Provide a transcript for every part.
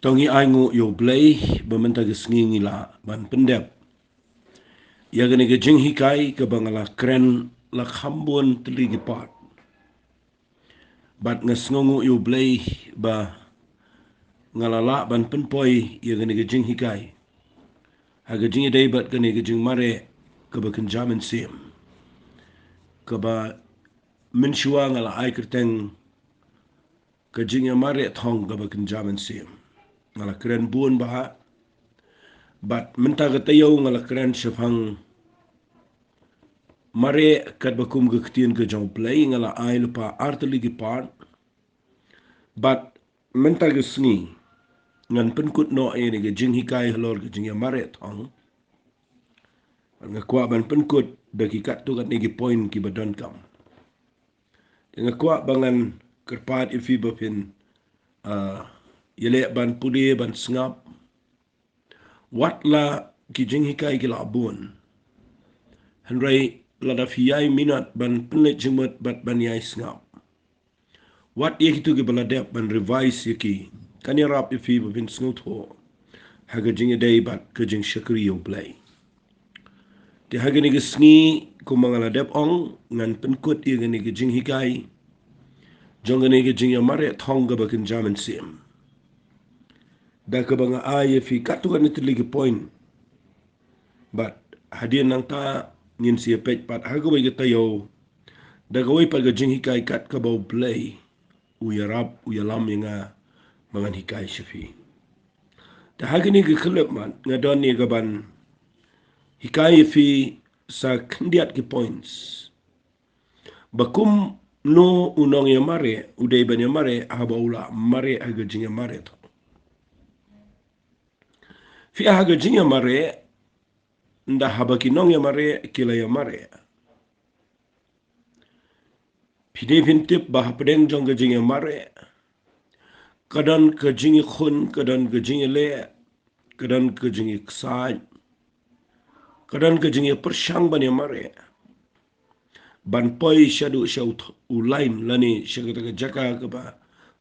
Tongi aingu yo Blei bamenta gesngi la ban pendep. Ya gani ke jing hikai ke bangala kren la khambun teligi pat. Bat ngasngongu yo Blei ba ngalala ban penpoi ya gani ke jing hikai. Haga jing day bat gani ke jing Mareh ke ba kenjamin sim. Ke ba menshua ngala ai kerteng ke jing ya Mareh thong ke ba kenjamin sim. Ngala kren buon ba bat menta ke tayo ngala kren syafang Mareh Katba ke Ktien ke jong Blei ngala ai lupa arteli ki part bat menta ke sngi ngan penkut no e ni ke jing hikai halor ke jing ya Mareh thong ngakwa ban penkut bagi kat tu kat ni ki point ki badon kam ngakwa bangan kerpat ifi bapin yele ban pudi ban sngap wat la ki jing hikai ki labun henrai lada fiyai minat ban penlet jemut bat ban yai sngap. Wat ye kitu ke baladep ban revise ye ki kani rap ifi bapin sngut ho haga jing day bat ke jing syakri yo Blei. Ti haga ni ke sngi ko mangaladep ong ngan penkut ye gani ke jing hikai jong gani ke jing ya Mareh thong ga bakin jamin sim. Da ke banga ai ye fi katu kan itli ke point bat hadian nang ta ngin si pet pat haga bai ke tayo da gawai pa ga jing hikai kat ka bau Blei uyarap uyalam nga mangan hikai syafi. Da haga ni ke kelep man ngadon ni gaban hikai fi sa kendiat ki points. Bakum no unong ya Mareh udai ban ya Mareh habaula Mareh haga jing ya Mareh to. Fi haga jing ya Mareh nda habaki nong ya Mareh kila ya Mareh. Pide pintip bah pedeng jong ke jing ya Mareh. Kadan ke jing ya khun, kadan ke jing ya le, kadan ke jing ya ksaj, kadan ke jing ya persyang ban ya Mareh. Ban poi syadu syaut ulain lani syakata jaka ke ba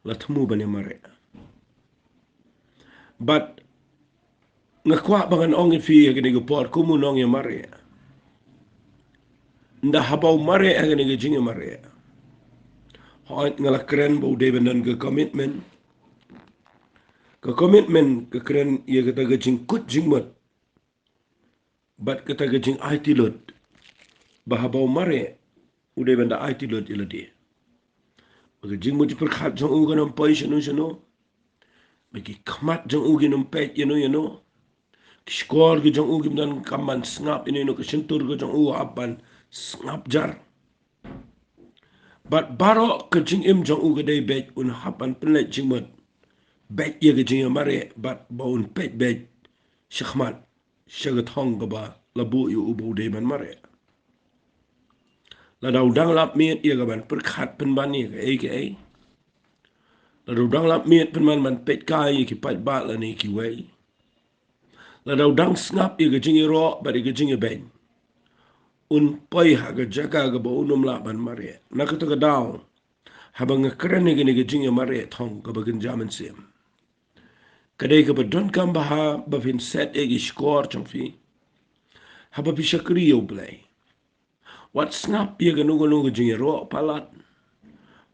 la temu ban ya Mareh. But ngakwa bangan ong ifi ya gani gupor kumu nong ya Mareh. Nda habau Mareh ya gani jing ya Mareh. Hoit ngala keren bau debenan ke commitment. Ke commitment ke keren ia kata ke jing kut jing mat. Bat kata ke jing IT lot. Bahabau Mareh udai benda IT lot ila dia. Bagi jing mo perkhat jong u kanam pai syanu. Bagi khamat jong u ginam pet yano. Skor ke jong u gimdan kaman snap ini no ke sentur ke jong u apan snap jar. Bat baro ke jing im jong u kedai bet un hapan penlet jing mat. Bet ye ke jing Mareh bat baun pet bet syakmat syagat hong gaba labu yu ubu de ban Mareh. La daudang lap miet ye gaban perkhat penban ye ke ai. La daudang lap miet penban man pet kai ye ki pat bat la ni ki wei. La daudang snap ye ke jing ro bat ye ke jing ben. Un poi ha ke jaga gaba unum la ban Mareh. Nak to daw habang keren ye ke jing Mareh thong gaba genjaman sim. Kadai ke badon kam baha bafin set egi skor chong fi. Haba pisha kriyo Blei. Wat snap ye ganu jing ro palat.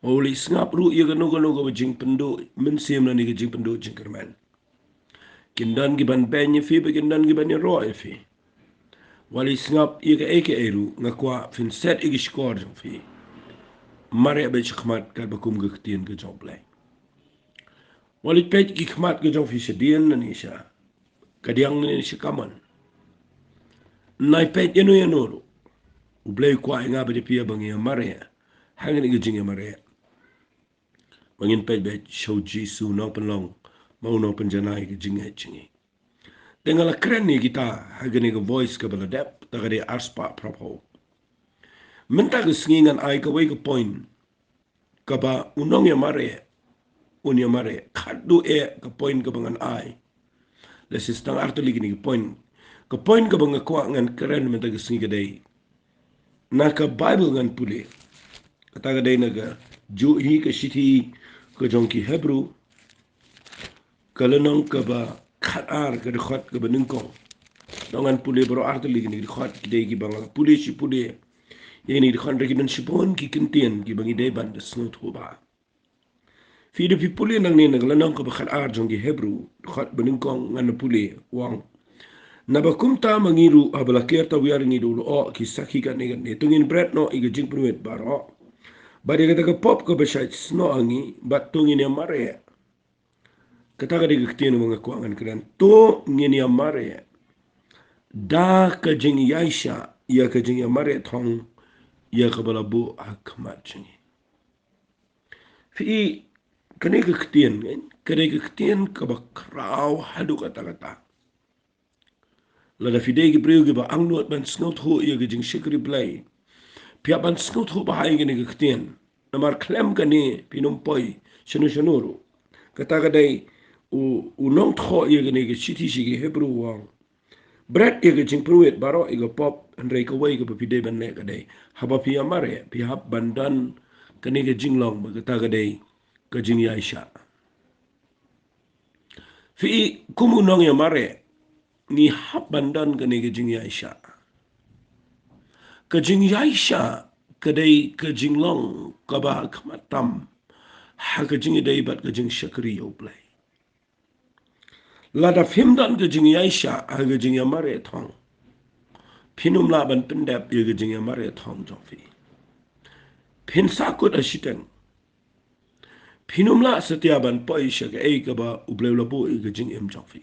Oli snap ru ye ganu jing pendu mensim na ni jing pendu jing kerman. Kindan giban ben ye fi kindan giban ye ro ye fi. Wali snap ye ke eke eru ngakwa fin set egi skor chong fi. Mareh be chkhmat ka bakum ke Ktien ke jong Blei. Wali pet ki khmat ke jong fi sedien na ni sha. Kadiang ni sha kaman. Nai pet yano. Blei kwa inga bade pia bangi ya Mareh. Hangin igi jing ya Mareh. Bangin pet bet show Jisu no penlong. Mau no penjanai igi jing ya jingi. Tengala keren ni kita hangin igi voice ke baladep. Takade arspa propo. Minta ke sengingan ai ke wei ke point. Kaba unong ya Mareh. Un ya Mareh. Kadu ke point ke bangan ai. Lesis tang artu lagi ni ke point. Ke point ke bangan kuat ngan keren minta ke sengi ke day. Naka Bible ngan pulih. Kata kadai naga Juhi ke Shithi ke jongki Hebrew kalau nong ke ba khat ar ke de khot ke ba ningkong dongan pule bro ar te ligi ni khot ki de ki bang pule si pule ye ni khon re ki non sipon ki Ktien ki bangi de ban de snot ho ba fi de pi pule nang ni nang la nong ke ba khat ar jong ki Hebrew khot ba ningkong ngan pule wang na ba kumta mangiru abala kerta wiar ni do o ki sakhi ka ne tungin bread no iga jing pruet baro ba de ka pop ko ba shait sno angi ba tungin ya Mareh kata ka de Ktien mga kuangan kran to ngin ya Mareh da ka jing yaisha ya ka jing ya Mareh thong ya ka bala bu akmat jing fi kane ka Ktien kane ka Ktien ka ba kraw hadu kata kata la da fide ki breu ki ba angnot ban snot ho ya ka jing shikri Blei pia ban snot ho ba hai ka Ktien namar klem ka ne pinum poi shanu shanuru kata ka dai u nong tho ya ka chiti shi ki Hebrew wang bread iga jing pruit baro iga pop andre ka wai ka pide ban ne ka dai haba pi Mareh pi hab bandan kani ka jing long ba ka ka dai ka jing yaisha fi kumu nong ya Mareh ni hab bandan kani ka jing yaisha ka dai ka jing long ka ba kamatam ha ka jing dai bat ka jing shakri yo Blei la da fimdan ka jing yaisha ha ka jing ya Mareh thong pinum la ban pendap ye ka jing ya Mareh thong jong fi pin sakut asiteng pinumla setiaban poi shaka ka ba ubleu labu ka jing em jong fi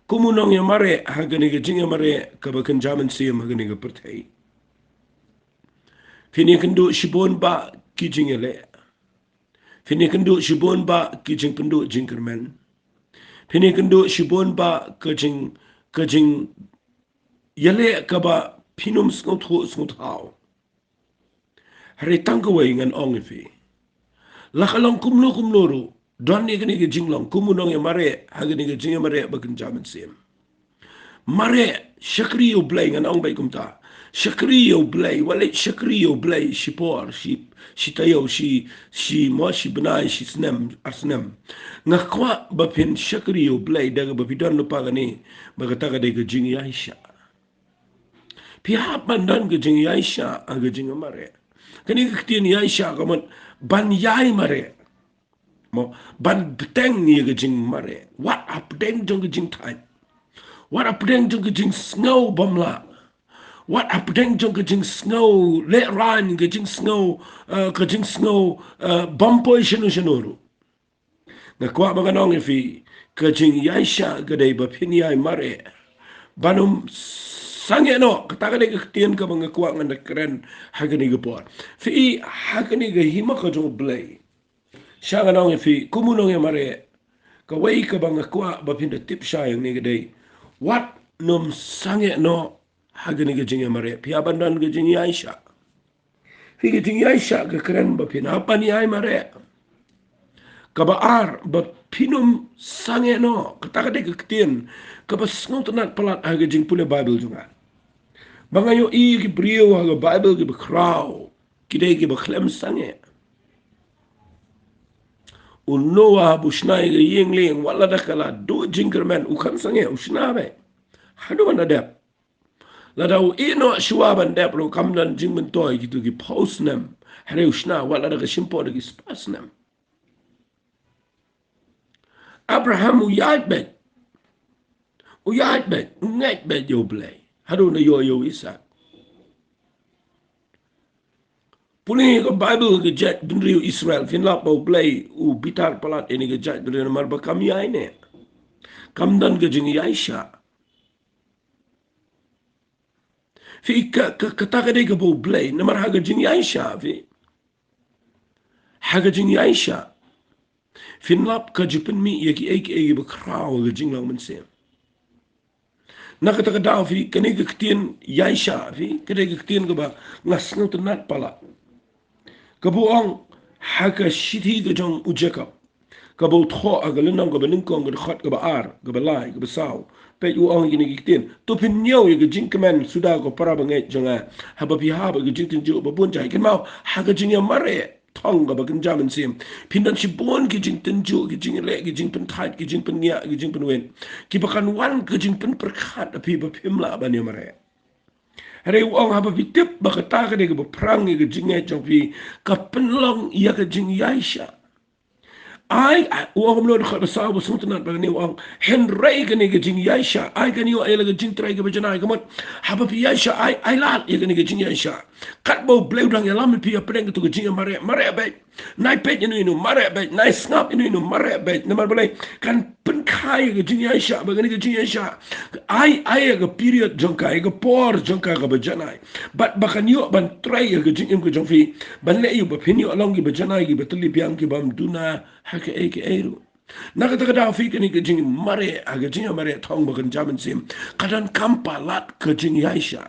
kumunong ya Mareh hagani ka jing ya Mareh ka ba kenjaman siyam hagani ka pertai fini kendu shibon ba ki jing le fini kendu shibon ba ki jing pendu jing kermen fini kendu shibon ba ka jing yale ka ba pinum sngot hao hari tangkawai ngan ong fi lakalong kumlo ru don ni kini jinglong kumunong ya Mareh hagani ka jing ya Mareh ba kenjaman siyam Mareh shakri yo Blei ngan ong bai kumta shakri yo Blei wale shakri yo Blei shipor shi tayo shi mo shi benai shi snem ngakwa ba pin shakri yo Blei daga ba pidon lupa gani ba kata ka dai ka jing yaisha pi hap bandan ka jing yaisha aga jing Mareh kani ka Ktien yaisha ka man ban yai Mareh mo ban beteng ni ka jing Mareh what up deng jong ka jing time what up deng jong ka jing snow bamla what up deng jong ka jing snow let ran ka jing snow bampoy shanu na kwa mga nong ifi ka jing yaisha ka day ba pinyay Mareh banum sange no kataka ni ka Ktien ka mga kwa nga nakren hagani ka por fi hagani ka hima ka jong Blei siya nga nong ifi kumunong ya Mareh ka way ka mga kwa ba pinatip siya yung ni ka day what num sange no hagani ka jing ya Mareh piabandan ka jing yaisha fi ka jing yaisha ka kren ba pinapan yay Mareh kabaar ba pinum sange no kataka de Ktien kabas ngotanat palat aga jing pula Bible junga bangayo i ki brio aga Bible ki bakraw kide ki baklem sange unoa busnai ga yingling wala dakala do jingerman ukam sange usnabe hadu man adap ladau ino shuaban dap ro kamdan jingmen toy gitu ki postnam hare usna wala daga shimpo ki spasnam Abraham uyat bet ngat bet yo Blei hadu na yo Isa puni ko Bible ke jet benriu Israel finlap bau Blei u bitar palat ini ke jet benriu namar bakam ya ini kamdan ke jing Yaisha fi kata ka de ke bau Blei namar haga jing Yaisha fi haga jing Yaisha finlap ka jipen mi yaki eki bakraw ke jing lang mensem nakata ka daw fi kani ka Ktien Yaisha fi kani ka Ktien ka ba ngasno tenat pala kabuang haka shithi ka jong ujeka kabu tho aga lenong ka beningkong ka khat ka ba ar ka ba lai ka ba saw pe yu ong yini ka Ktien to pin nyaw ka jing kemen suda ko para ba ngai jonga haba pi haba ka jing tin ju ba bun jai kan mau haka jing ya Mareh thong ga bakan jaman sim pindan si bon ki jing tenju ki jing le ki jing pen thait ki jing pen nya ki jing pen wen ki bakan wan ki jing pen perkhat api ba pimla ba ni mare hare wong haba vitip ba kata ka de ba prang ki jing e jong pi ka penlong ya ka jing yaisha ai wong lo khat sa bu sut na ba ni wong hen rei ka ni ki jing yaisha ai ka ni wa ele ka jing trai ka ba jana ka mot haba pi yaisha ai lat ya ka ni ki jing yaisha kat bo bleu dang ya lam pi ya preng tu ki jing mare mare ba nai pe ni nu mare ba nai snap ni nu mare ba na mar ba kan pen khai ka jing yaisha ba ka ni ki jing yaisha ai ka period jong ka ka por jong ka ba jana bat ba kan yo ban trai ka jing im ka jong fi ban le yu ba pin yo along ki ba jana ki ba tuli piang ki bam duna haka eke eru nakata kada fi kani ka jing mare aga jing mare thong ba kan jaman sim kadan kampa lat ka jing yaisha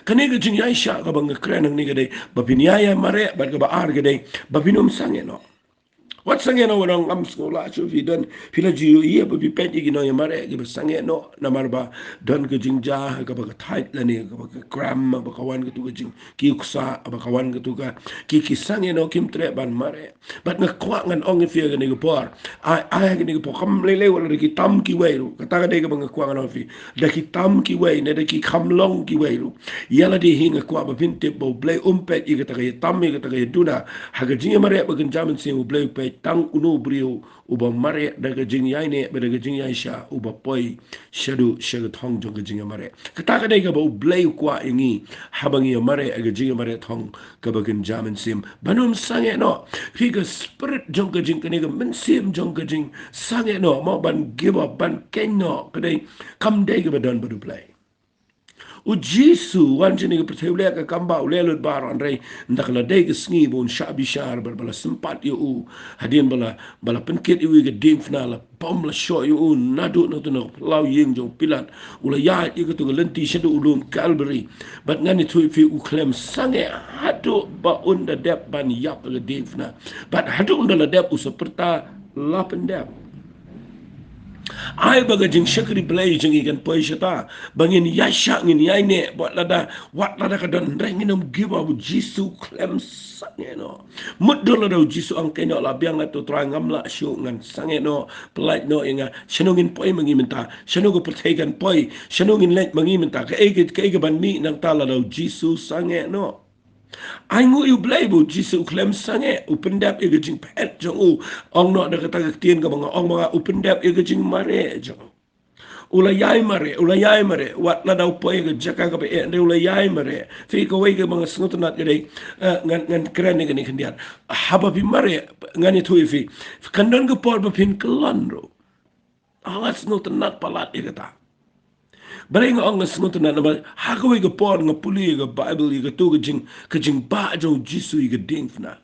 kani ka jing yaisha ka bang krenang ni gade ba pinyaya mare ba ka ba ar gade ba pinum sange no what sange no wang am skola chu fi don pila ji ye ba bi pet gi no ya mare gi ba sange no na mar ba don ka jing ja ka ba ka thait la ni ka ba ka gram ba ka wan ka tu ka jing ki kusa ba ka wan ka tu ka ki sange no kim tre ban mare bat na kwa ngan ong fi ga ni ga por ai ga ni ga po kam le le wala ki tam ki we ru ka ta ga de ga ba kwa ngan ong fi da ki tam ki we ne da ki kam long ki we ru yala de hinga kwa ba pin te bo blei pet i ga ta ga tam i ga ta ga duna ha ga jing mare ba kan jaman sim blei pet tang unu brio uba mare daga jing yai ne daga jing yai sha uba poi shadu shaga thong jong ga jing mare kata ka dai ga ba blei kwa ingi habangi mare aga jing mare thong ka ba kan jaman sim banum sange no fi ga spirit jong ga jing ka ne ga men sim jong ga jing sange no mo ban give up ban ken no ka dai kam dai ga ba don ba du blei u Jesu wan jini ga pertebele ka kamba u lelut baran rei ndak la dei ga sngi bon shabi shar bala sempat yu u hadin bala penkit yu ga dim fna la pom la sho yu u nadu na tu na lau ying jong pilat u la ya yu ga tu ga lenti shedu ulum Calvary but ngani tu fi u klem sange hadu ba unda dep ban yap ga dim fna but hadu unda la dep u seperta lapen dep ai baga jing shakri Blei jing ikan poi shata bangin yasha ngin yai ne buat lada wat lada kadon renginum give up Jisu klem sangeno mudul lada Jisu angkeno la biang atau terang ngamla syu ngan sangeno pelait no inga shenungin poi mangi minta shenugo pertegan poi shenungin let mangi minta ke ege ban mi nang tala lada Jisu sangeno ai ngu yu Blei bu Jisu klem sange upendap ege jing pet jong u ong no da kata Ktien ka mga ong mga upendap ege jing Mareh jong ulayai mare wat la dau poi ga jaka ga be ende ulayai mare fi ko we ga mga snut nat ga dei ngan kren ga ni kendian haba bi mare ngani tu fi kandon ga por ba pin klon ro alat snut nat palat ga ta Barang ang ngasngot na naman, hakaw ga por nga puli ga Bible ga tu ka jing ba jong Jisu ga ding fna.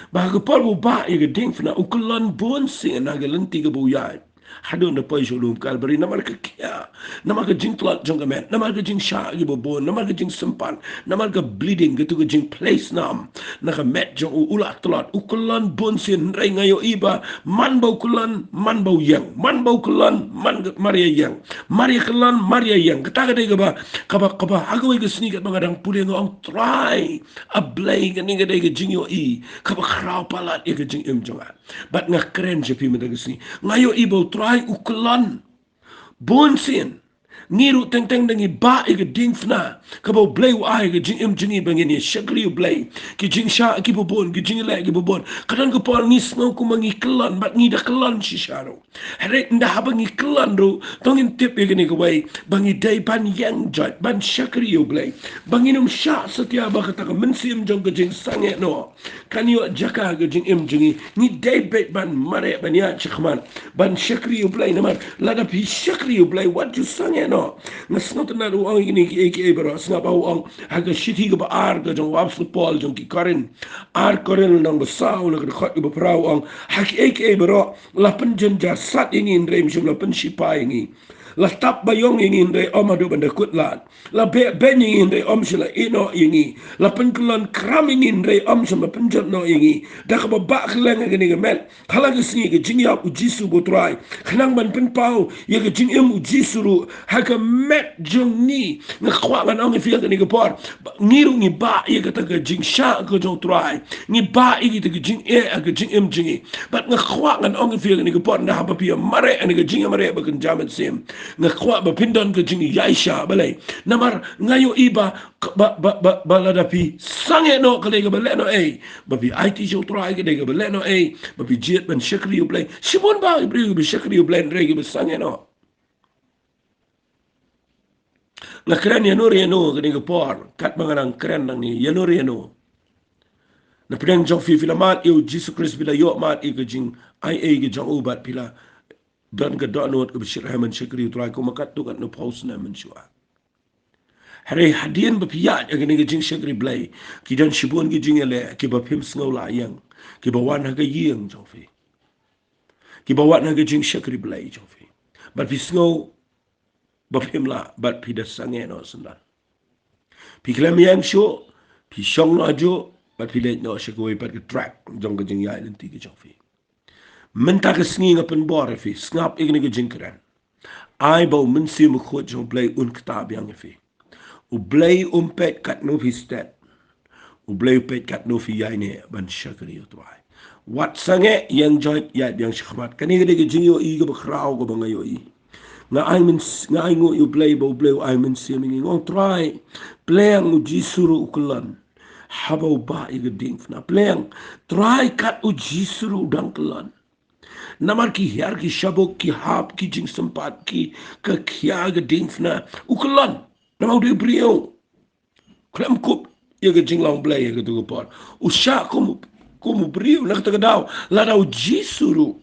Ba ga por ba ga ding fna ukulan bon sing na ga lenti ga buyay. Hado na pa isulum Calvary namar ka kya, namar ka jing tlat jong gamet, namar ka jing sha ga bon, namar ka jing sempan, namar ka bleeding ga tu ka jing place nam, na ka met jong ulat tlat ukulan bon sing ray ngayo iba man bau kulan man bau yang, man bau kulan man Maria yang. Maria kelan Maria yang kata kata kaba hagawi ke sini kat mengadang pulih ngong try a Blei kan ingat dia ke jingyo i kaba krau palat ia ke jing im jonga bat ngak keren jepi menda ke sini ngayo i bau try ukulan bonsin ngiru teng dengi ba ige ding fna kabo Blei wa ai ge jing im jingi bangini shagri Blei ki jing sha ki bobon ki jing la ki bobon kadan ko por ngis no ku mangi klan bat ngi da klan shi sharo rek nda habangi klan ro tongin tip ige ni ko wai bangi dai ban yang jat ban shagri Blei banginum sha setia ba kata ka mensim jong ge jing sange no kan yo jaka ge jing im jingi ni dai bet ban Mareh ban ya chkhman ban shagri Blei namar lada pi shagri Blei what you sange no ngasngot na ruang ini ki bro snap au ang haga shiti ga ar ga jong wap football jong ki karin ar karin nang basau na ga khat ga prau ang haki bro la penjen ja sat ingin rem shum la pen shipa ingi La tap bayong ingin de om adu benda kutlat. La be ben ingin de om sila ino ingi. La penkulon kram ingin de om sama penjat no ingi. Da ka ba keleng ngani gemet. Kala gesni ke jing ya ujisu botrai. Kenang ban pen pau ye ke jing em ujisuru ha ka met jong ni. Ngakwa ngan ong fia ngani ke por. Ngiru ngi ba ye ke ta ke jing sha ke jong trai. Ngi ba ye ke jing e ke jing em jingi. But ngakwa ngan ong fia ngani ke por na ha pa pia Mareh ani ke jing Mareh ba kan jamet sim. Ngakwa ba pindon ke jing yaisha balai. Namar ngayo iba baladapi sange no kale ke bale no ba bi IT jo try ke de ke bale no ba bi jet ban shakri u Blei shibun ba ibri bi shakri u Blei re ke sange no ngakran ya no re no ke de ke por kat mangarang kren nang ni ya no re no na pedang jong fi filamat eu Jesus Christ bila yo mat ke jing ai ke jong ubat pila dan ke donot ke bishirhaman shakri u try ko makat tu kat no pause na menshua Hari hadian berpiat yang kena jing syakri Blei. Kidan shibun ki jing ele ki bapim sngau la yang. Ki bawan haga yang jofi. Ki bawan haga jing syakri Blei jofi. Bat pi sngau bapim la bat pi da sange no sendan. Pi klam yang syo pi shong no ajo bat pi le no syakoi bat ki track jong ke jing ya lenti ki jofi. Menta ke sngi ngapen bor fi ngap ikne ke jing kran. Ai bau mensi mkhot jong Blei un kitab yang fi. U Blei umpet kat no fi stat. U Blei umpet kat no fi yai ne ban syakri utwai. Wat sange yang joy ya yang sykhmat. Kani gede ke jingyo I ke bakrau ke bangayo I. Nga ai men nga ai ngo u Blei bo Blei ai men simingi ngong try. Pleng u jisuru ukulan. Haba u ba I ke dingfna. Pleng try kat u jisuru udang kelan. Namar ki hiar ki shabok ki hap ki jing sempat ki ke kia ke dingfna ukulan. Nama udah beriau. Klam kup ya ke jing lang Blei ya ke tu por. Usha como beriau nak tak dau. La dau jisuru.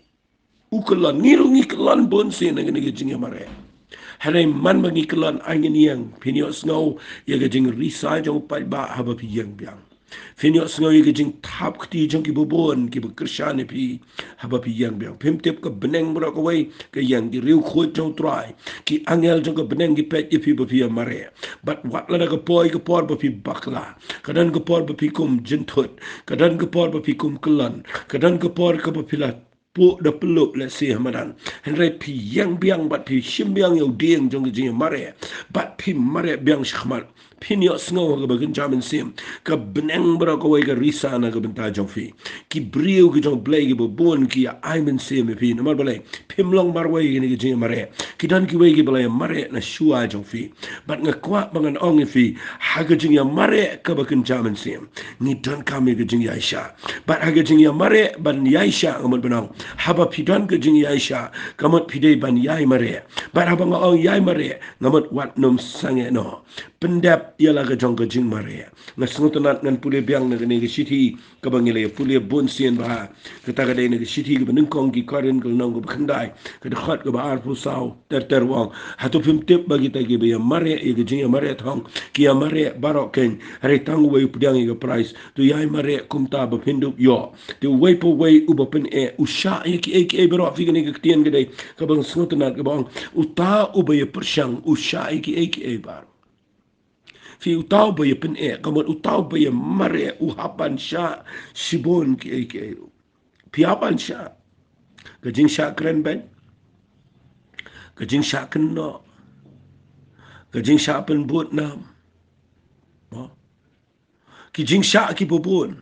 Ukelan ngiru ngikelan bonse na ke jing Mareh. Hari man bagi kelan angin yang pinios ngau ya ke jing risa jang pai ba haba pi yang biang. Pinios ngau ya ke jing tap kti jang ki bobon ki bekersyane pi haba pi yang biang. Pimtip ke beneng berak away ke yang di riu khot jang try. Ki angel jang ke beneng ki pet ipi ba pi Mareh. But wat la ke por ba pi bakla. Kadan ke por ba pi kum jentut. Kadan ke por ba pi kum kelan. Kadan ke por ke ba pi pu da peluk let si hamadan henry pi yang biang bat pi shim biang yo ding jong jing Mareh bat pi Mareh biang shkhmat pin yo sngo ga bagun jamin sim ka beneng bra ko ga risa na ga benta jong fi ki brio ki jong Blei ki bon ki ai men sim pi no mar balai pim long mar wai ni jing Mareh ki dan ki wai ki balai Mareh na shua jong fi bat nga kwa bangan ong fi ha ga jing Mareh ka bagun jamin sim ni dan kami ga jing Aisha bat ha ga jing Mareh ban Aisha ngamon benang haba pidan ke jing Aisha kamot pidai ban yai Mareh bar haba ngau yai Mareh ngamot wat nom sange no pendap ialah ke jing Mareh ngasngutanat ngan pule biang ne ke siti ke bangile pule bon sien ba kata ka dai ne ke siti ke benengkong ki karen ke nong ke khandai ke dekhat ke ba ar pusau ter wang hatu pim tip bagi ta ke be Mareh ke jing Mareh thong ki Mareh barok ken hari tang wei pudang ke price tu yai Mareh kumta ba pindup yo tu wei po wei u ba pen usha ki bero fi ni Ktien gede ka bang snutna ka bang uta ubay persyang usha ki bar fi uta ubay pen ka mo uta ubay Mareh uhapan sha sibon ki piapan sha ka jing sha kren ben ka jing sha ken no ka jing sha pen but nam ki jing sha ki bobon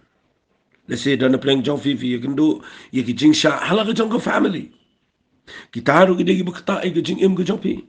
let's say dan pleng jong fi you can do you ki jing sha hala ka jong ka family kita haru gede gi bakta ai ke jing em ke jopi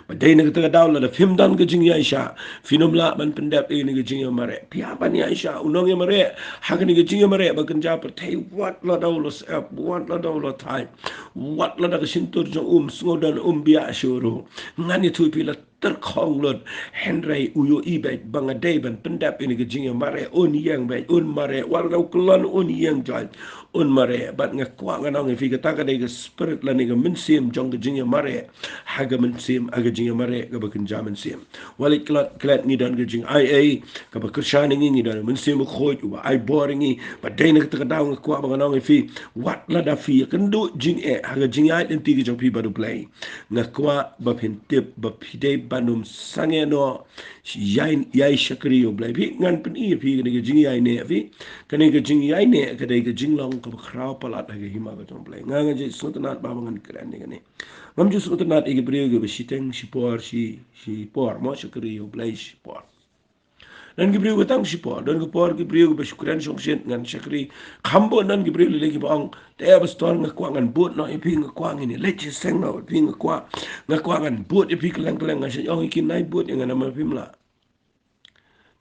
badai ne kata daw la da film dan ke jing Aisha film la ban pendap ne ke jing Mareh pia ban Aisha unong ya Mareh ha ke ne ke jing Mareh ba kan ja per thai what la daw lo sap what la daw lo time what la da ke sintur jong sngodan bia shuru ngani tu pi la terkonglot Henry uyo ibet bangadai ban pendap ini ke jing Mareh on yang bet on Mareh walau kelon on yang joy on Mareh bat ngakwa nganong fi kata ka ke spirit la ni ke mensim jong ke jing Mareh haga mensim aga jing Mareh ke bakin jaman sim walik klat ni dan ke jing ai ka ba kershani ni dan mensim khoj wa ai boring ba dai na ka daw ngakwa nganong fi wat la da fi kendo jing haga jing ai den ti ke jong pi baru Blei ngakwa ba tip ba pide banum sange no yai shakri yo Blei pi ngan pen pi ke jing yai ne fi kane ke jing yai ne ke dai ke jing long ka khrau palat ha ke hima ka jong Blei nga je sunat ba ngan kran ne ne ngam ju sunat e ke brio ke shiteng shipor shi por mo shakri yo Blei shipor dan gibriu betang sipo dan gepor gibriu bersyukuran songsen ngan syakri kambo dan gibriu lagi bang dia bestor ngakwangan but no ipi ngakwang ini leci seng no ipi ngakwangan but ipi kelang-kelang ngasih ong ikin naik but yang nama pimla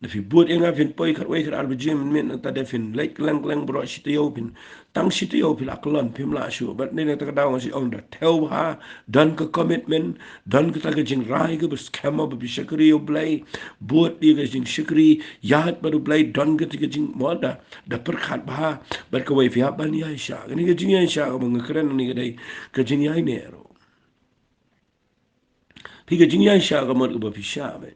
da fi bot nga fin poi kar wei kar albijim min ta da fin lek lang lang bro shitio pin tang shitio pil aklon pimla shu but ne ta daw si on da tel ha dan ka commitment dan ka ta jing rai ka bus kama bi shakri o Blei bot di ka jing shakri yat baru Blei dan ka jing moda da perkhat ba ber ka wei fi ban ya sha ni ka jing ya sha ka bang kren ni ka dai ka jing ya ne ro pi ka jing ya sha ka mod ka ba fi sha be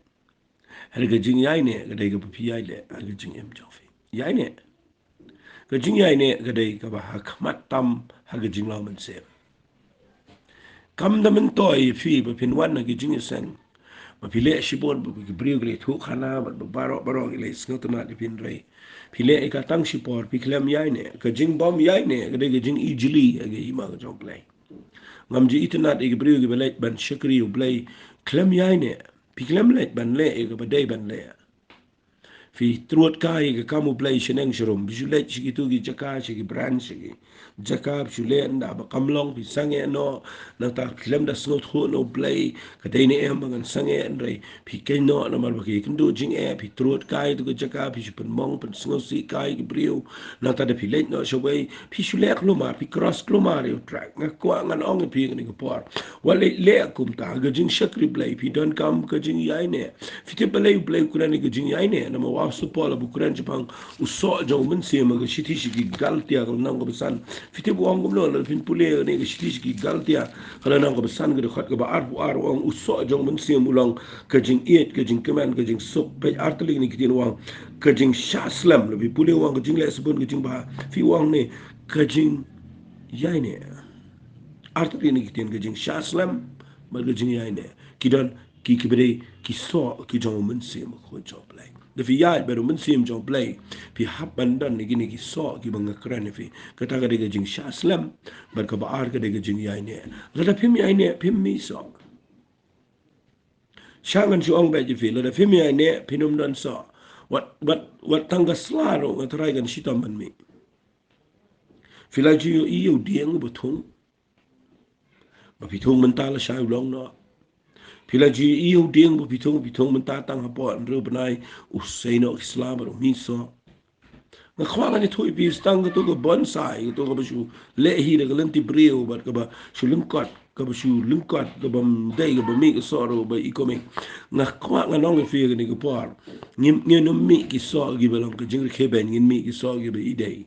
Harga jing yai ne kadai ka papi yai le harga jing em jofi. Yai ne ka jing yai ne kadai ka ba hakmat tam harga jing lau man se. Kam da men toy fi ba pin wan na ki jing sen. Ba pile shibon ba ki brio gre thu khana ba baro ile snot na di pin rei. Pile e ka tang shipor pi klem yai ne ka jing bom yai ne kadai ka jing ijili age ima ka jong Blei. Ngam ji itna de ki brio ki ba ban shakri u Blei klem yai ne pi klem let ban le e ka ba dai ban le. Fi truat kai ke kamu Blei sheneng shrum bijulet chiki tu gi jaka chiki brand chiki jaka bijulet nda ba kamlong pi sange no na ta klem da snot khu no Blei ka dei ne em bangan sange ndrei pi ke no na mar ba ki kindu jing e pi truat kai tu jaka pi pen mong pen sngo si kai ki brio na ta da pi let no shwei pi shulek lo mar pi cross lo mar yo track nga kwa ngan ong pi ni ko por wale le kum ta ga jing shakri Blei pi don kam ka jing yai ne fi te Blei kurani ka jing yai ne na ma supola bukuran Jepang usok jauh mensi maga shiti shiki galtia kalau nang ko besan fiti buang ko lo pin pule ne ga shiti shiki galtia kalau nang ko besan ga khat ga ba ar wang usok jauh mensi mulang kajing iet kajing keman kajing sok pe arteli ni kitin wang kajing shaslam lebih pule wang kajing le sebun kajing ba fi wang ne kajing yai ne arteli ni kitin kajing shaslam ba kajing yai ne kidan ki kibere ki so ki jauh mensi ma ko jauh Blei da fi yaad baru mensim jong Blei fi hap bandan ni gini ki so ki banga kran fi kata ka dega jing shaslam bar ka baar ka dega jing yai ne lada pim yai ne pim mi so shangan si ong baji fi lada pim yai ne pinum dan so wat tangga slaro ngatarai kan shitam ban mi fi la ji yo iyo dieng butung ba pitung mentala shay ulong no Pila ji iu ding bu pitung mentatang hapo andro benai usaino Islam ro miso. Nga khwanga ni thui pi stang to go bonsai to go bu le hi de lenti brio bat ka ba shu lingkot ka ba shu lingkot ka ba dei ka ba mi so ro ba ikomi. Nga khwanga nong fi ni ko por. Ngim no mi ki so gi ba long ka jing ke ben ngin mi ki so gi ba idei.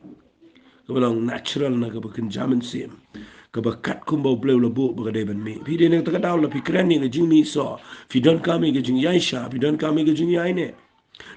Ka ba long natural na ka ba kan jamin sim. Kebakat kumbau Blei lebu berada ban mi. Pi dia nak terkadau lah pikiran ni ke jing mi so. Fi don kami ke jing yai sha, fi don kami ke jing yai ne.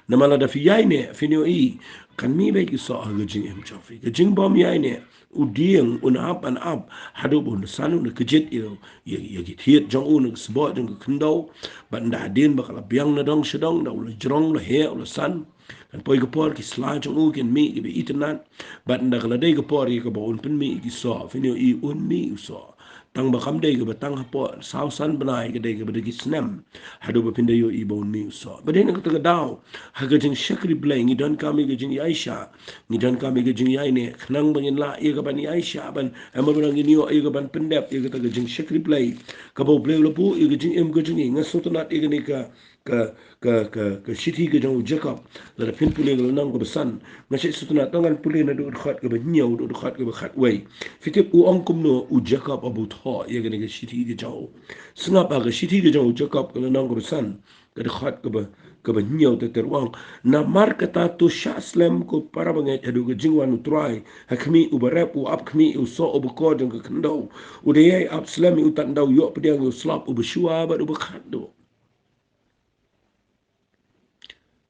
Nama la da fi yai ne, fi nio i. Kan mi baik so ke jing em chofi. Ke jing bom yai ne. Udieng un up and up. Hadu bun sanu ne kejit ilo. Ya git jong un sebot jong kendau. Ban da din bakal biang na dong sedong da ula jrong la he ula san. Dan poi ke por ki sla jong u ken mi ki be itenan bat nda kala dei ke por ki ba un pen mi ki so finio i un mi so tang ba kam dei ke ba tang po sau san banai ke dei ke ba ki snem hadu ba pinde yo i ba un mi so ba dei na ka daw ha ga jing shakri Blei ngi don kami ke jing aisha ngi don kami ke jing yai ne khnang bangin la i ga ban aisha ban am ba ngi ni yo i ga ban pendep i ga ta ga jing shakri Blei ka ba Blei lo pu i ga jing em ga jing ngi so to nat i ga ni ka ke city ke jong Jacob la pin pulin la nang ko san nga se sutuna tangan pulin na do khat ke nyau do khat ke khat wei fitip u ong kum no u Jacob abu tho ye ke city ke jong snga ba ke city ke jong Jacob ke la nang ko san ke khat ke nyau te terwang na mar kata tu shaslem ko para bangai adu ke jingwan utrai hakmi u barep u apkmi u so u ko jong ke kendo u de ye apslem u tandau yo pediang u slap u beshua ba u khat do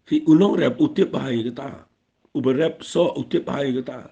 fi unong rep utip bahai kata uberep so utip bahai kata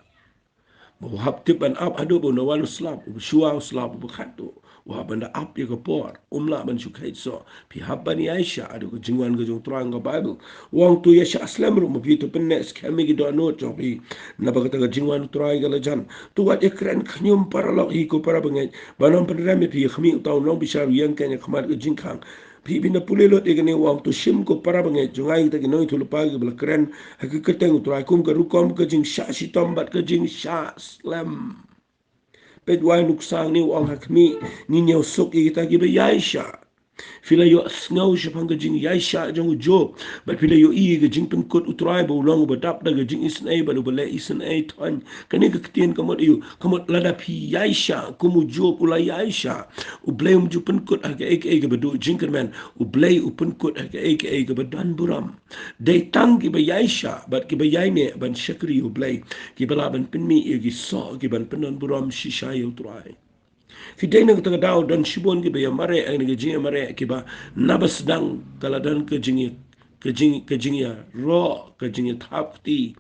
bo hap tip an up ado bo no walu slap bo shua slap bo khato wa banda up ye ko por umla ban shu khait so fi hab bani aisha ado ko jingwan ko jong trang ko bible wang tu ye sha aslam ru mo fi to penne skami gi do no to fi na ba ka jingwan trai ga la jan tu wa ekran khnyum paralog hi ko para bangai banom pen fi khmi taw long bi sha yang kan khmat ko jingkhang pi bina pulelo te gane wang to shim ko para bangai jungai ta gino tu lupa ge bla kren hakikateng utrai kum ka rukom ka jing sha shi tombat ka jing sha slam pedwai nuksang ni wang hakmi ni nyau sok ye kita gibe yaisha fila yo ngau shapang ga jing yaisha jong jo but fila yo i ga jing pen kot utrai bo long ba dap da ga jing isn ai ba le isn ai ton kani ga ktien kamot yu kamot lada pi yaisha kumu jo pula yaisha u blei um ju pen kot ga ek ga do jing kerman u blei u pen kot ga ek ga ba dan buram dei tang gi ba yaisha but gi ba yaine ban shakri u blei gi ba la ban pen mi gi so gi ban pen dan buram shisha yu utrai Fidena kita daw dan shibon ki ba Mareh ang nagajinga Mareh ki ba nabas dang kaladan ke jingi ro ke jingi thapti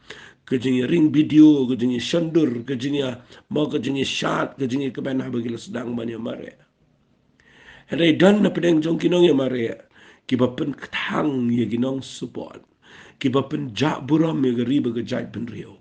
ke jingi ring video ke jingi shandur ke jingi mo ke jingi shat ke jingi ke ban habagil sedang ban ya Mareh Hadai dan na pedeng jong kinong ya Mareh ki ba pen thang ye ginong support ki ba pen ja buram ye riba ke jai pen rio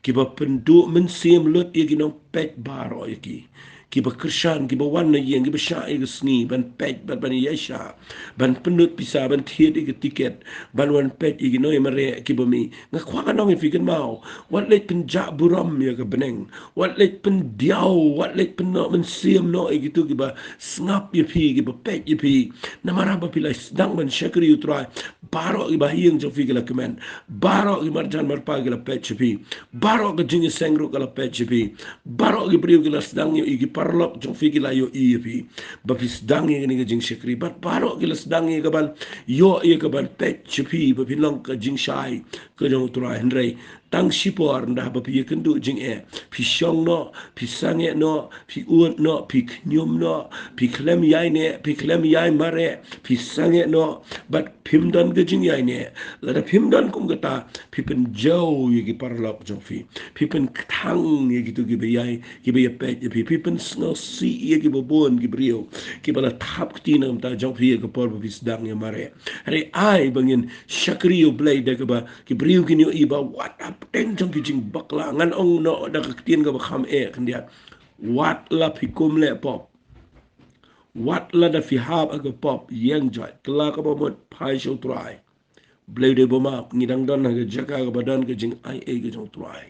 ki ba pen du men sim lut ye ginong pet baro ye ki ba krishan ki ba wan na yeng ki ba sha ye sngi ban pet ban yesha ban penut pisa ban thiet ye tiket ban wan pet ye ginong ye Mareh ki ba mi nga kwa ka nong ye fiken mau wat let pen ja buram ye ke beneng wat let pen diau wat let pen no men sim no ye gitu ki ba ngap ye pi ki ba pet ye pi na maraba pila sedang ban syakri utrai baro ki ba hieng jo fi ki la kemen baro ki marjan marpa ki la pet ye pi baro ki jingi sengru ki la pet ye pi baro ki priu ki la sedang ye ki parlok jo fi ki la yo i ye pi ba fi sedang ye ni ki jing syakri bat baro ki la sedang ye ka ban yo ye ka ban pet ye pi ba fi long ka jing shai ka jo utrai hendrai tang shipor ndah ba pi kendu jing e pi shong no pi sange no pi uot no pi knyum no pi klem yai ne pi klem yai Mareh pi sange no bat pimdan ke jing yai ne la da pimdan kum kata pi pen jau ye ki parlok jo pi pen thang ye gitu ki be yai ki be pet ye pi pen sngo si ye ki bobon ki brio ki bala thap tinam ta jo fi ye ko por pi sedang ye Mareh hari ai bangin shakri yo Blei de ba ki brio ki ni iba what up ten jong ki jing bakla ngan ong no da ka tien ga ba kham e kandia what la pi kum le pop what la da fi hab aga pop yang jai kla ka ba mot pai show try Blei de bo ma ngidang don ga jaka ga badan ga jing ai e ga jong try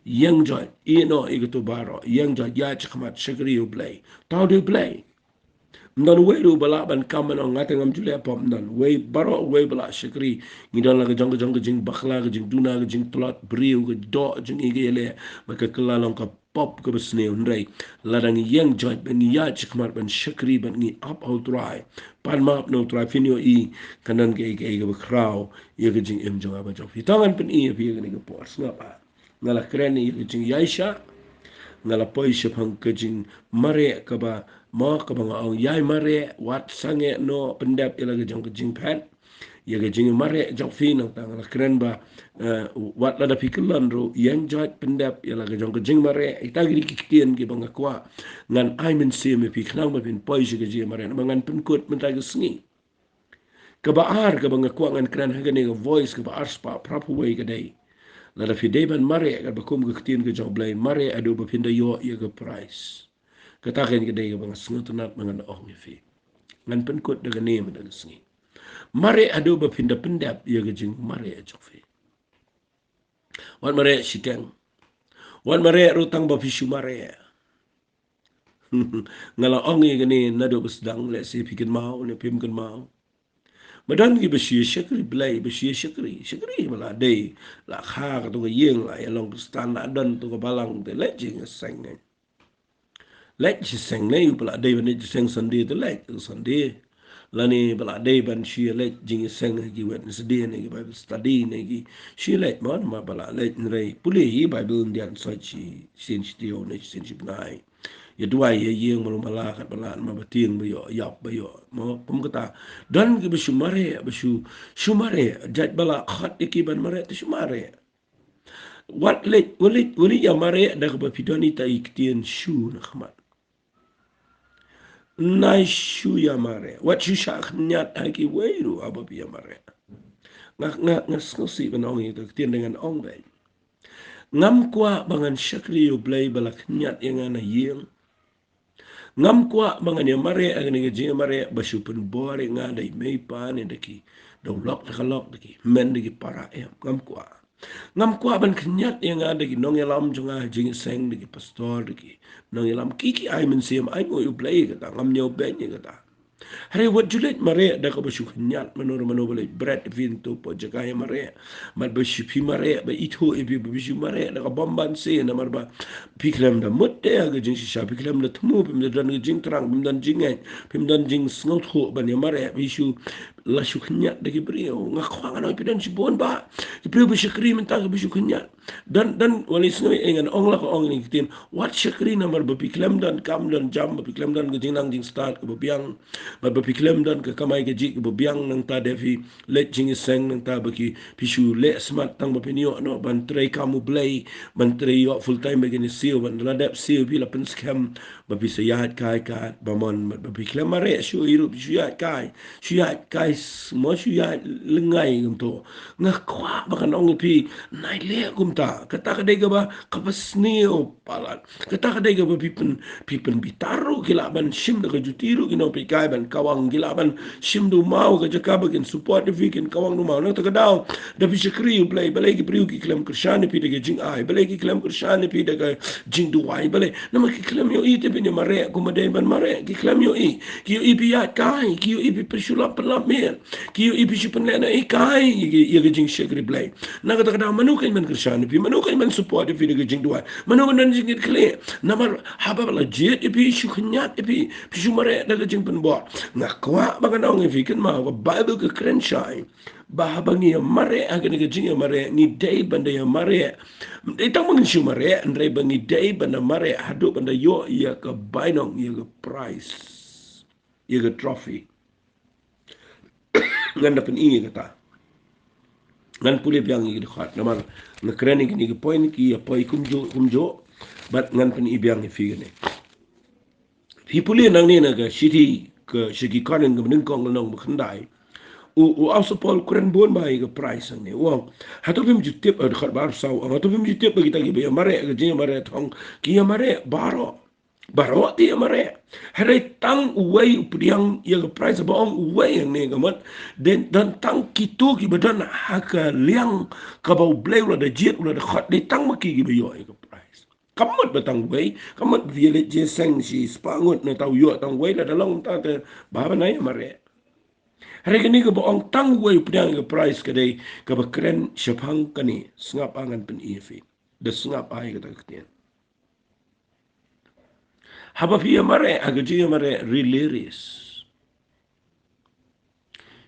yang jai e no e ga to baro yang jai ya chkhmat shakri yo Blei taw de Blei non we do bala ban kam no ngate ngam jule pom non we baro we bala shikri ni don la jong jong jing bakhla jing duna jing tlat briu ge do jing igele ba ka kala long ka pop ka besne unrai la dang yang joy ben ya chikmar ban shikri ban ni up out try pan map no try finio i kanan ge ge ge kraw ye ge jing em jong ba jong fi tangan pen i fi ge ni ge por snapa ngala kreni ge jing yaisha ngala poi shapang ke jing Mareh ka ba mo ka ba ngau yai Mareh wat sange no pendap ila ke jong ke jing phat ya ke jing Mareh jong fi nang tang la kren ba wat la da pikelan ro yang jat pendap ila ke jong ke jing Mareh ita gi ki Ktien ki bang kwa ngan ai men se me pi knang ba pin poi shi ke jing Mareh ngan pen kot men ta ke sngi ka ba ar ka bang kwa ngan kren ha ke ne voice ka ba ar spa proper way ke dai la da fi deban Mareh ka ba kum ke Ktien ke jong Blei Mareh adu ba pinda yo ye ke price katakan ke dai bang sngut nat mangan ong fi ngan pen kot daga ne daga sngi Mareh adu ba pinda pendap ye ke jing Mareh jofi wan Mareh shiteng wan Mareh rutang ba fishu Mareh ngala ong ye ne nado besdang le si pikin mau ne pim kan mau Madan ki bashir shakri Blei bashir shakri mala day la kha ka to yeng la long stan la dan to balang de lejing sang ne lej sang ne pala day ban sang Sunday to lej Sunday la ni pala day ban shi lej jing sang gi wet Sunday ne gi Bible study ne gi shi lej mon ma pala lej rei puli yi Bible ndian sa chi sin chi o ne sin chi nai ya dua ye yeng malu malakat balan ma bating ba yo yap ba yo mo kum kata dan ki bisu mare bisu shumare jaj bala khat ikiban mare tu shumare wat let wali ya mare da ba pidoni ta Ktien shu na khmat nai shu ya mare wat shu shak nyat aki weiru aba ya mare ngas ngosi banong itu Ktien dengan ong ba ngam kwa bangan shakri yo Blei bala nyat yang ana yeng ngam kwa mga ni mare ang ni gajing mare basupun bore nga dai mei pa ni daki do lok ta lok daki men daki para ngam kwa ban knyat yang nga daki nong yalam junga jing seng daki pastor daki nong yalam kiki ai men sim ai ngo yu Blei kata ngam nyo ben ni kata hari wat julet mare da ka basu knyat manur manubale bread vinto po jaga mare mat basu pi mare ba itu e bi basu mare da ka bomban se na marba piklam da mutte ga jing sha piklam da tmu pim da dan jing trang pim dan jing ai pim dan jing snot ho ban ya mare bisu la su knyat da ki brio nga khwang na pi dan si bon ba ki brio basu kri men ta ga basu knyat dan wali snoi engan ong la ko ong ni kitin wat shakri na mar ba piklam dan kam dan jam ba piklam dan ga jing nang jing start ko biang ba piklam dan ke kamai ke jik bo biang nang ta devi let jing seng nang ta baki pisu le smart tang ba pinio no ban trai kamu Blei ban trai yo full time begini sio ban la dep sio bi la pen scam ba bisa yahat kai ka ba mon ba piklam mare shu iru pisu yahat kai mo shu yahat lengai gum ngah kwa ba kan ong pi nai le gum ta kata ka dega ba kapasnio palat kata ka dega ba pipen bitaru kila ban shim da jutiru kino pi kai ban kawang gila ban shimdu mau ke jaka bagen support de vikin kawang no mau na ta daw da bi shikri Blei balai ki priu ki klam krishani pi de jing ai balai ki klam krishani pi de jing du wai balai na ma ki klam yo i te bin mare ko ma de ban mare ki klam yo i ki yo i pi ya kai ki yo i pi prishula pelap me ki yo i pi shipen na i kai ye ge jing shikri Blei na ka ta daw manu kan man krishani pi manu kan man support de pi de jing du wai manu kan jing kle na mar haba bala jet pi shu khnyat pi shu mare da jing pen bo ngakwa bagan ong ifikan ma wa Bible ke krenshai bahabangi mare agan ke jinga mare ni day banda ya mare itang mangin shu mare andre bangi day banda mare hadu banda yo ya ke bainong ya ke prize ya ke trophy nganda pen ini kata ngan puli biang i khat namar ngakreni ni ke point ki ya poi kumjo bat ngan pen i biang ifigane pipuli nang ni na ke city ke shiki kanen ke ningkong nang khandai u also pol kuren bon ba ga price ne wa hatu bim jutip ad khat bar saw hatu bim jutip ba kita gi be mare ga je mare thong ki mare baro ti mare hare tang uwei upriang ya ga price ba ong uwei ne ga mat den dan tang kitu ki badan haka liang ka ba Blei la da jet la da khat de tang ma ki gi be yo ga price kamot batang wei kamot violet je sang si spangut na tau yo tang wei la da long ta te ba ba nai mare hari ni ke boong tang wei pedang ke price ke dei ke bekren shapang kani sngap angan pen ifi de sngap ai ke tak tien haba pia mare agaji mare rileris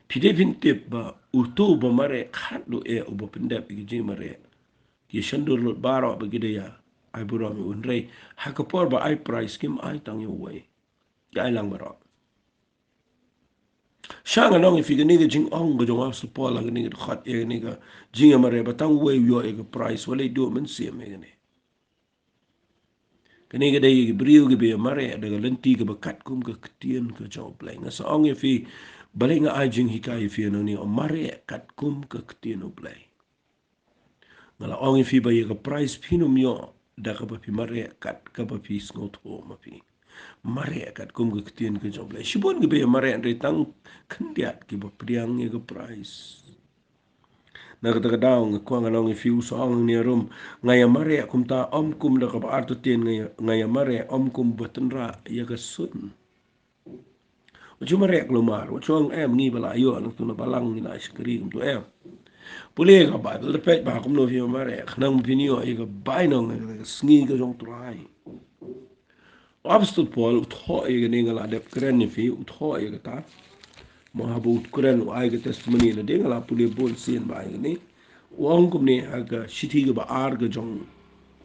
pide pintip ba utu ba mare khat do e ubo pendap agaji mare ki shandur lot baro ba gide ya ai buram unrei hakapor ba ai price kim ai tang yo wei ya lang baro Shanga nong if you nigga jing ong go jong asu pola nigga hot e nigga jing amare batang way yo e price wale do men see me ne kaniga dai briu ge be mare daga lenti ge bakat kum ge Ktien ke job Blei nga sa ong if bale nga ai jing hikai if no ni o mare kat kum ke Ktien o Blei ngala ong if ba ye ge price pinu myo daga ba pi mare kat ka ba pi snot ho ma pi mare kat kum ke Ktien ke job Blei shibon ge be mare andre tang kendiat ki ba priang ye ge price na kata daong ko nga nong fiu so ang ni rum ngaya mare kum ta om kum da ka arto tien ngaya mare om kum batenra ya ka sun Cuma rek lumar, wacung ngi bala yo nang tu na balang ni na iskri tu Pulih ka ba, lepet ba kum no fi mare, nang pinio e ka bai nang sngi ka jong trai. Abstud pol utho e ka ningal adep kren ni fi utho e ka ta. Mo habu kren u ai ka testimony na ding la pulih bol sin ba ni. Wong kum ni aga shiti ka ba ar ka jong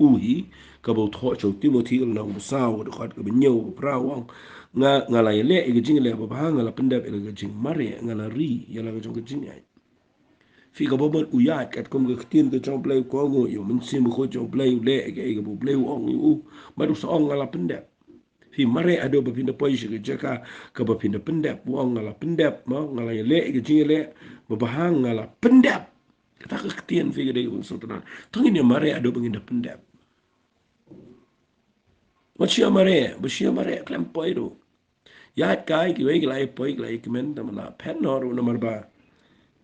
uhi ka ba utho chau Timothy ka nang musaw ka khat ka binyo pra wong nga la le e ka jing le ba nga la pendep e ka jing mare nga la ri ya la ka jong ka jing ai. Fi ka bobot uyat kat kom ka Ktien ka jong Blei ko ngo yo men sim ko jong Blei le ke ga bu Blei ong yu baru so ong ngala pendep fi mare ado ba pinda poi shi jaka ka ba pinda pendep ong ngala pendep mo ngala le ke jing le ba bahang ngala pendep kata ka Ktien fi ga de un so tan tong ni mare ado ba nginda pendep mo chia mare klem poi do ya kai ki we ki lai poi ki lai ki men ta la pen no ro na mar ba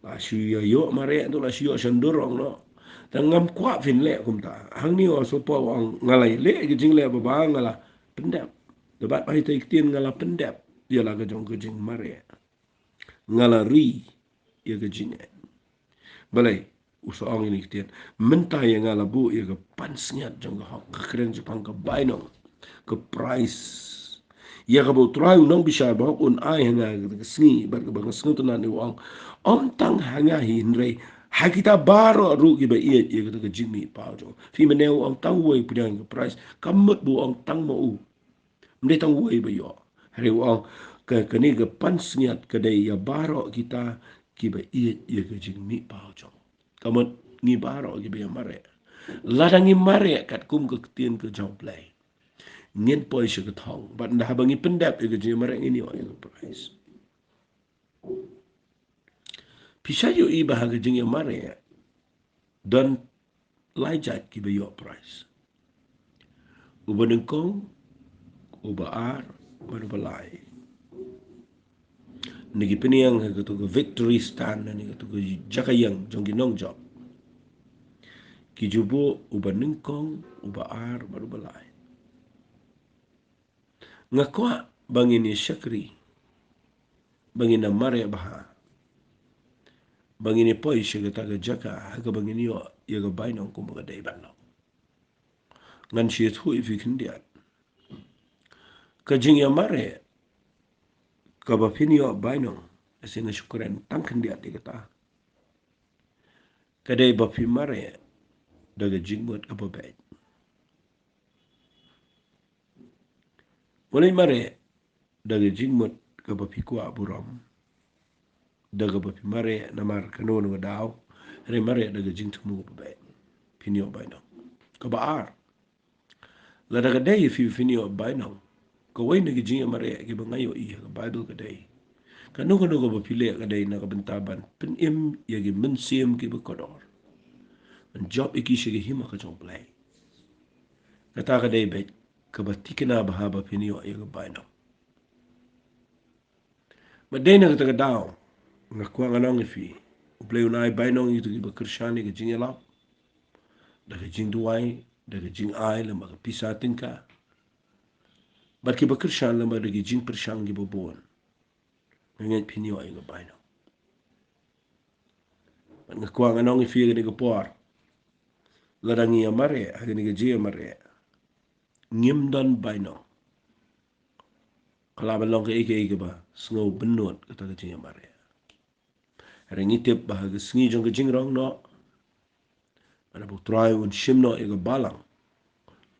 la shu yo mare tu la shu shandurong no dan ngam kwa fin le kum ta hang ni o so po ang ngalai le ki jing le ba ngala pendap de bat bai te Ktien ngala pendap dia la ga jong ke jing mare ngala ri ye ke jing balai uso ang ni Ktien menta ye ngala bu ye ke pan snyat jong ga hok kren jepang ka bai no ke price ya ka bo try unang bisa ba un ai hanga sngi bar ka bang sngu tan ni wang on tang hanga hin re ha kita baro ru ki ba ye ye ka jimmy pa jo fi me ne on tang wei pudang ka price kamut bu on tang mo u mde tang wei ba yo hari wang ka ni ka pan sniat ka dai ya baro kita ki ba ye ye ka jimmy pa jo kamut ni baro ki ba ya mare ladangi mare kat kum ka Ktien ka jong Blei ngin poi shi ka thong but nda bangi pendap e ga mare ngini o e price pisha yo I ba ga jing mare don lai jat ki ba yo price uba nengkong uba ar baru balai nigi piniang ga tu victory stand ni ga tu jakayang jong ginong job ki jubo uba nengkong uba ar baru balai ngakwa bangini syakri bangina mare baha bangini poi shi ga ga jaka ga bangini yo ya ga bainong kum ga dai ban ngan shi thu fi kindiat ka jing ya mare ka ba finio bainong asinga syukuran tang kindiat di kata ka dai ba fi mare daga jing mot ka ba bai mulai mare daga jing mot ka ba fi kwa buram daga ba fi mare namar kanono ga daw re mare daga jing tumu ba bai finio bainong ka ba ar la daga dai fi finio bainong ko wai nagi jing mare ki ba ngayo I ka bible ka dai kanu kanu ko ba pile ka dai na ka bentaban pin im ya gi men sim ki ba kodor an job iki shi gi hima ka jong Blei kata ka dai bet ka ba tikina ba ha ba finio ya ga bainong ma dai na ka daw nga kwa nganong fi Blei unai bainong itu ki ba krishani ka jing lap daga jing duai daga jing ai la ma ka pisa tinka bar ki ba krishan la ma daga jing prishang gi ba bon ngat pinio ay ga bainong nga kwa nganong fi ga ga por la dangi mare ha ga ga ji mare ngim don bainong kala ba long ke ba sngo benot ka ta ga ji mare rengi tip ba ga sngi jong ga jing rong no ana bu try un shimno e ga balang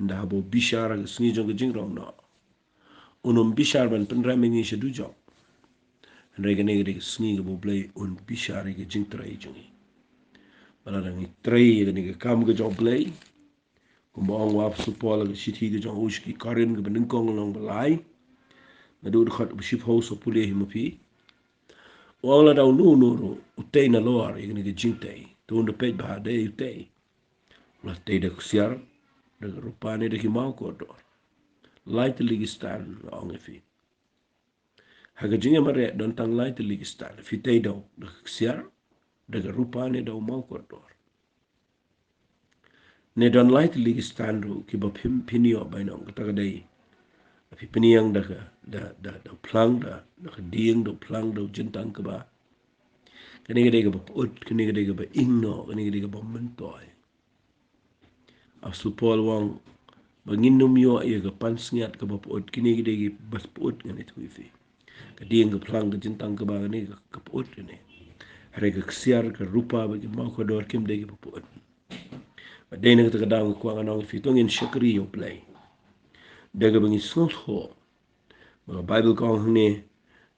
nda bo bishara ga sngi jong ga jing rong no unum bishar ban pen ramini she du jong rega ne ga sngi ga bo Blei un bishara ga jing trai jongi bala rangi trai ga ne ga kam ga jong Blei kumbang wap supol ga shiti ga jong ushki karin ga bening kong long balai na do khat ship house o pule himupi wala daw nu nu ro utay na loar ga ne ga jing tai to unda pej ba de utay la tay da ksiar da rupane da kimau ko do light ligistan ong fi haga jinga mare don tang light ligistan fi tay daw da ksiar da rupane da mau ko do ne don light ligistan ro ki ba pinio bainong ta dai Api peniang da plang da dieng da plang da jentang ke ba. Kani gede ke ba put, kani gede ke ba ingno, kani gede ke ba mentoy. Asu Paul wang banginum yo ia ke pansngiat ke ba put, kini gede ke bas put ngani tu ifi. Kadieng ke plang ke jentang ke ba ni ke put ni. Hari ke kesiar ke rupa bagi mau ke dor kim de ke ba put. Dai nak kadang ko ang nang fitong in shakri yo Blei. Daga bangi sult ho. Ba Bible ko ang ni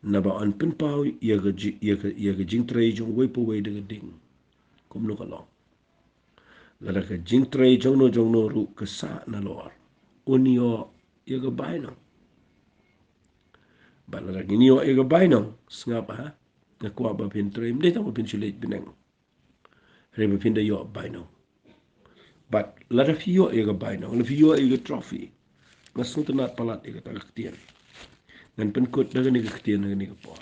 na ba an pin pau ya ga jing trai jong wei po wei daga ding. Kum no kalong. La ka jing trai jong no ru ka sa na lor. Unio ya ga bai no. Ba la ga ni yo ya ga bai no. Ngapa ha? Na ko ba pin trai mde ta pin chule binang. Re ba pin da yo bai no. But la da fio ya ga bai no. La fio ya ga trophy. Ngasung tenat palat ya ga ta Ktien. Ngan penkut daga ni ka Ktien daga ni ka po.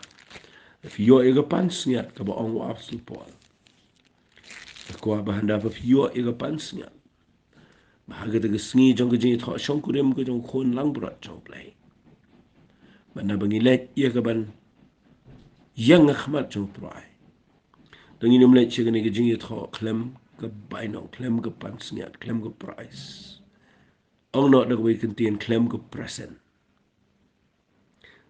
Fio ya ga pans ngiat ka ba ong wa su po. Ko ba handa ba fio ya ga pans ngiat. Bahaga daga sngi jong ka jing tho shong kurem ka jong khon lang brat jong Blei. Bana bangi let ya ka ban yang khmat jong trai. Dangi nim let che ka ni ka jing tho klem ka bai no klem ka pans ngiat klem ka price. Ong no daga wei Ktien klem ka present.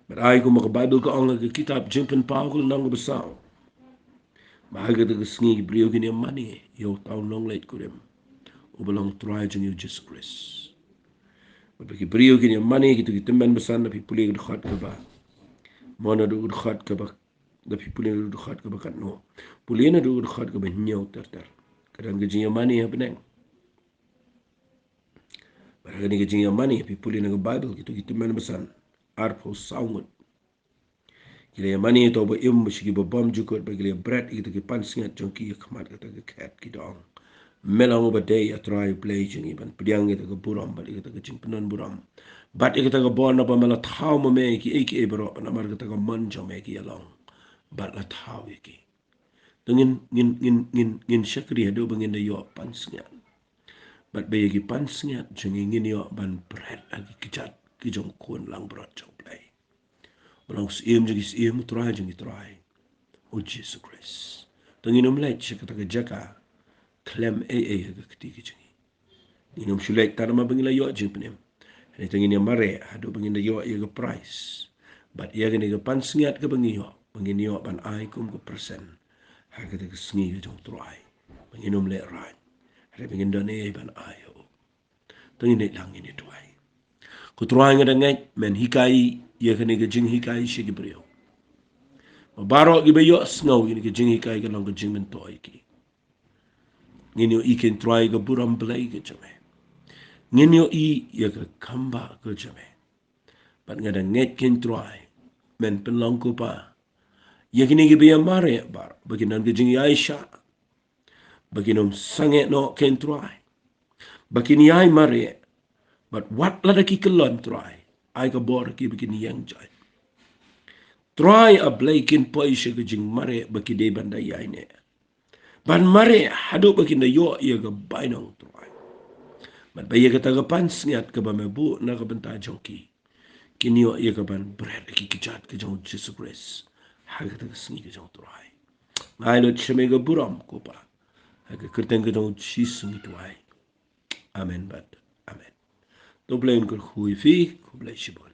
But ai ko maka Bible ka ong ka kitab jimpen pau ko nang besang. Bahaga daga sngi brio kini mani yo tau long let kurem. Ubalong try jeng Jesus Christ. Bagi brio kini mani gitu kita men besan tapi pulih dekat ke ba. Mana du dekat ke ba. Tapi pulih dekat ke ba kan no. Pulih na du dekat ke ba nyau ter. Kadang gejing mani ya benang. Bahaga ni gejing mani tapi pulih na Bible gitu kita men besan. Arpo saungut. Gila mani to ba im bisi ba bom jukot ba gila bread gitu ki pan singat jongki khamat kata ke cat ki dong. Melang ba day atrai Blei jeng iban pediang gitu ke buram ba gitu ke jing penon buram. Bat kita ke bon ba mala thau ma me ki e bro na mar kita ke mon jong me ki along. Bat la thau ki. Dengin ngin syakri hado bangin da yo pan singat. Bat ba ki pan singat jeng ngin yo ban bread lagi kijat ki jong kon lang brot jong Blei. Walau siem jadi siem try jadi try. Oh Jesus Christ. Tanginom lek kata kerjaka klem ke ketiga jadi. Inum sulek tanam bangila yo jeng penem. Ini tangin yang Mareh hadu bangin yo ke price. But ia kena ke pan sengat ke bangin yo pan ai kum ke persen. Harga ke sengi ke jong try. Banginum lek right. Hari bangin dan pan ai yo. Tangin lek lang ini try. Ku try ngadangai men hikai ia kena ke jeng hikai syeki beriau. Barok gi bayo snow ini ke jing hikai ke long ke jing mentoi ki. Ngini i ken try ke buram Blei ke jame. Ngini i ya ke kamba ke jame. Pat ngada nget ken try men penlong ko pa. Ya kini ke biya Mareh bar bagi nan ke jing Aisha. Bagi nom sanget no ken try. Bagi ni ai Mareh. But what la ki kelon try. Ai ke bor ki bagi ni yang jai. Try a Blei ken poi she ke jing Mareh bagi de bandai ai ne. Ban Mareh hadu bagi na yo ia ke bainong tuai. Ban bayi kata ke pan sengat ke ba mebu na ke benta jongki. Kini yo ia ke ban berat ki kejat ke jong Jesus Christ. Hal kata ke sengi ke jong tuai. Ngai lo cheme ke buram ko pa. Hal ke kerteng ke jong Jesus ngi tuai. Amen bat. Amen. To Blei ko hui fi ko Blei shibol.